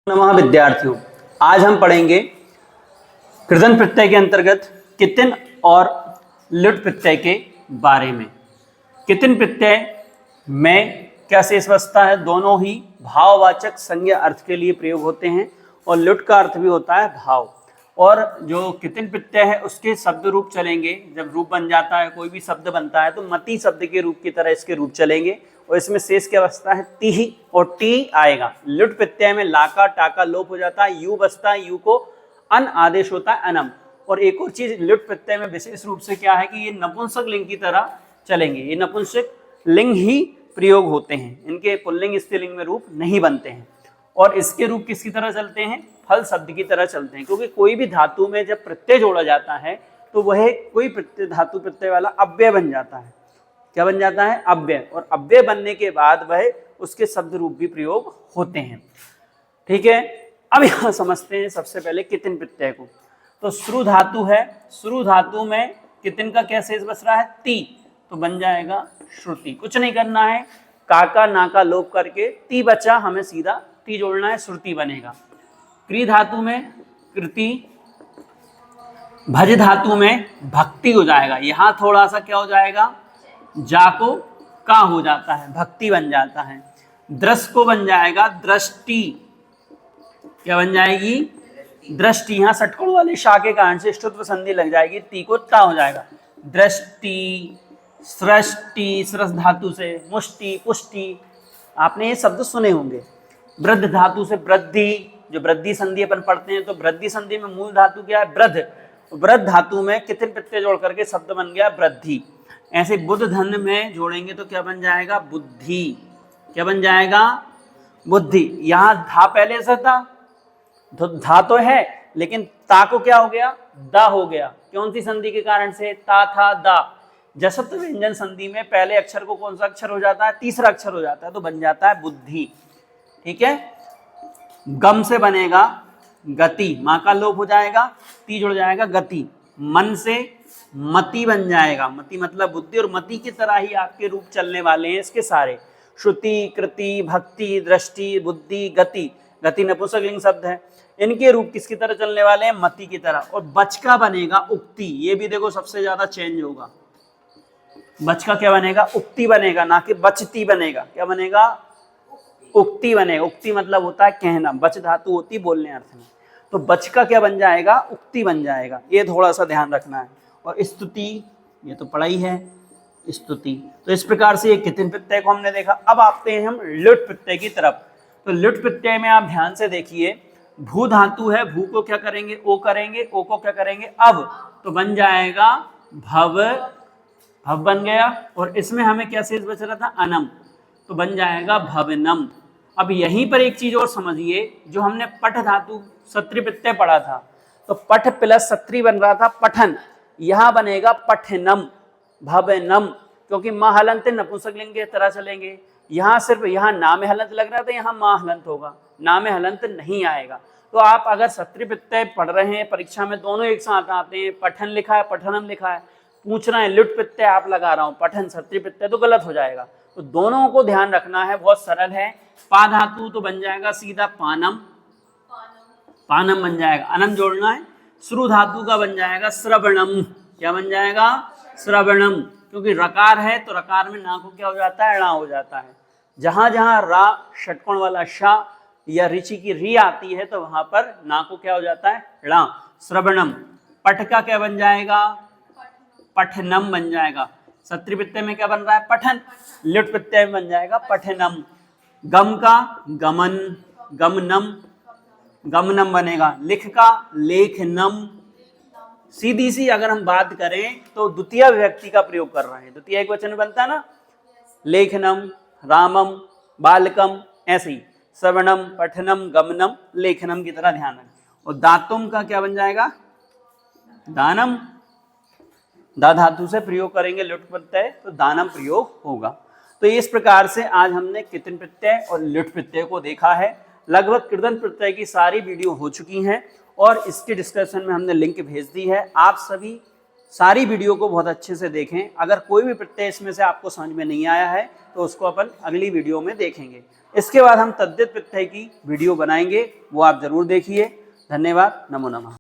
नमः विद्यार्थियों, आज हम पढ़ेंगे कृदंत प्रत्यय के अंतर्गत कितिन और लुट प्रत्यय के बारे में। कितिन प्रत्यय में क्या शेष बचता है? दोनों ही भाववाचक संज्ञा अर्थ के लिए प्रयोग होते हैं और लुट का अर्थ भी होता है भाव। और जो कितिन प्रत्यय है उसके शब्द रूप चलेंगे। जब रूप बन जाता है, कोई भी शब्द बनता है तो मति शब्द के रूप की तरह इसके रूप चलेंगे और इसमें शेष क्या बचता है? ती ही और टी आएगा। लुट प्रत्यय में लाका टाका लोप हो जाता है, यू बचता है, यू को अन आदेश होता है अनम। और एक और चीज लुट प्रत्यय में विशेष रूप से क्या है कि ये नपुंसक लिंग की तरह चलेंगे। ये नपुंसक लिंग ही प्रयोग होते हैं, इनके पुल्लिंग स्त्रीलिंग में रूप नहीं बनते हैं। और इसके रूप किसकी तरह चलते हैं? फल शब्द की तरह चलते हैं, क्योंकि कोई भी धातु में जब प्रत्यय जोड़ा जाता है तो वह कोई प्रत्यय धातु प्रत्यय वाला अव्यय बन जाता है। क्या बन जाता है? अव्यय। और अव्यय बनने के बाद वह उसके शब्द रूप भी प्रयोग होते हैं। ठीक है, अब यहां समझते हैं सबसे पहले कितिन प्रत्यय को। तो श्रु धातु है, श्रु धातु में कितिन का क्या शेष बच रहा है? ती, तो बन जाएगा श्रुति। कुछ नहीं करना है, काका नाका लोप करके ती बचा, हमें सीधा ती जोड़ना है, श्रुति बनेगा। क्री धातु में कृति, भज धातु में भक्ति हो जाएगा। यहां थोड़ा सा क्या हो जाएगा? जाको का हो जाता है, भक्ति बन जाता है। दृश को बन जाएगा दृष्टि। क्या बन जाएगी? दृष्टि। यहां षटकोण वाले शा के कारण से ष्टुत्व संधि लग जाएगी, ती को ता हो जाएगा। दृष्टि, सृष्टि, सरस धातु से मुष्टि, पुष्टि, आपने ये शब्द सुने होंगे। वृद्ध धातु से वृद्धि, जो वृद्धि संधि अपन पढ़ते हैं तो वृद्धि संधि में मूल धातु क्या है? वृद्ध। वृद्ध धातु में कितिन प्रत्यय जोड़ करके शब्द बन गया वृद्धि। ऐसे बुद्ध धन में जोड़ेंगे तो क्या बन जाएगा? बुद्धि। क्या बन जाएगा? बुद्धि। यहां धा पहले से था, धा तो है लेकिन ता को क्या हो गया? दा हो गया। कौन सी संधि के कारण से? ता था दा। जसप्त व्यंजन संधि में पहले अक्षर को कौन सा अक्षर हो जाता है? तीसरा अक्षर हो जाता है, तो बन जाता है बुद्धि। ठीक है, गम से बनेगा गति, मां का लोप हो जाएगा, ती जुड़ जाएगा गति। मन से मति बन जाएगा, मति मतलब बुद्धि, और मति की तरह ही आपके रूप चलने वाले हैं इसके सारे। श्रुति, कृति, भक्ति, दृष्टि, बुद्धि, गति। गति नपुंसक लिंग शब्द है, इनके रूप किसकी तरह चलने वाले हैं? मति की तरह। और बच का बनेगा उक्ति। ये भी देखो सबसे ज्यादा चेंज होगा। बच का क्या बनेगा? उक्ति बनेगा, ना कि बचती बनेगा। क्या बनेगा? उक्ति बनेगा। उक्ति मतलब होता है कहना, बच धातु होती बोलने अर्थ में, तो बच का क्या बन जाएगा? उक्ति बन जाएगा। ये थोड़ा सा ध्यान रखना है। और स्तुति, ये तो पढ़ा ही है, स्तुति। तो इस प्रकार से ये कितिन प्रत्यय को हमने देखा। अब आते हैं हम लुट प्रत्यय की तरफ। तो लुट प्रत्यय में आप ध्यान से देखिए, भू धातु है, भू को क्या करेंगे? ओ करेंगे, ओ को क्या करेंगे? अब, तो बन जाएगा भव, भव बन गया। और इसमें हमें क्या शेष बच रहा था? अनम, तो बन जाएगा भवनम। अब यहीं पर एक चीज और समझिए, जो हमने पठ धातु सत्री प्रत्यय पढ़ा था, तो पठ प्लस सत्री बन रहा था पठन, यहां बनेगा पठनम, भवनम, क्योंकि मां हलंत नपुंसक लिंग की तरह चलेंगे। यहां सिर्फ यहां नाम हलंत लग रहा था, यहां मां हलंत होगा, नाम हलंत नहीं आएगा। तो आप अगर सत्री प्रत्यय पढ़ रहे हैं, परीक्षा में दोनों एक साथ आते हैं, पठन लिखा है पठनम लिखा है, पूछ रहे हैं लुट प्रत्यय आप लगा रहा हूं, पठन सत्री प्रत्यय, तो गलत हो जाएगा। तो दोनों को ध्यान रखना है, बहुत सरल है। पा धातु तो बन जाएगा सीधा पानम, पानम बन जाएगा, अनम जोड़ना है। श्रु धातु का बन जाएगा श्रवणम। क्या बन जाएगा? श्रवणम, क्योंकि रकार है तो रकार में ना को क्या हो जाता है? णा हो जाता है। जहां जहां रा षटकोण वाला शा या ऋचि की री आती है तो वहां पर ना को क्या हो जाता है? णा। श्रवणम। पठ का क्या बन जाएगा? पठनम बन जाएगा। सत्री प्रत्यय में क्या बन रहा है? पठन। लुट प्रत्यय में बन जाएगा पठनम। गम का गमन, गमनम, गमनम बनेगा। लिख का लेखनम। सीधी सी अगर हम बात करें तो द्वितीय विभक्ति का प्रयोग कर रहे हैं, द्वितीय एक वचन बनता है ना, लेखनम, रामम, बालकम, ऐसे ही श्रवणम, पठनम, गमनम, लेखनम की तरह ध्यान रखें। और दातुम का क्या बन जाएगा? दानम। दा धातु से प्रयोग करेंगे लुट प्रत्यय तो दानम प्रयोग होगा। तो इस प्रकार से आज हमने कितिन प्रत्यय और लुट प्रत्यय को देखा है। लगभग कृदंत प्रत्यय की सारी वीडियो हो चुकी हैं और इसके डिस्कशन में हमने लिंक भेज दी है। आप सभी सारी वीडियो को बहुत अच्छे से देखें। अगर कोई भी प्रत्यय इसमें से आपको समझ में नहीं आया है तो उसको अपन अगली वीडियो में देखेंगे। इसके बाद हम तद्धित प्रत्यय की वीडियो बनाएंगे, वो आप जरूर देखिए। धन्यवाद। नमो नमः।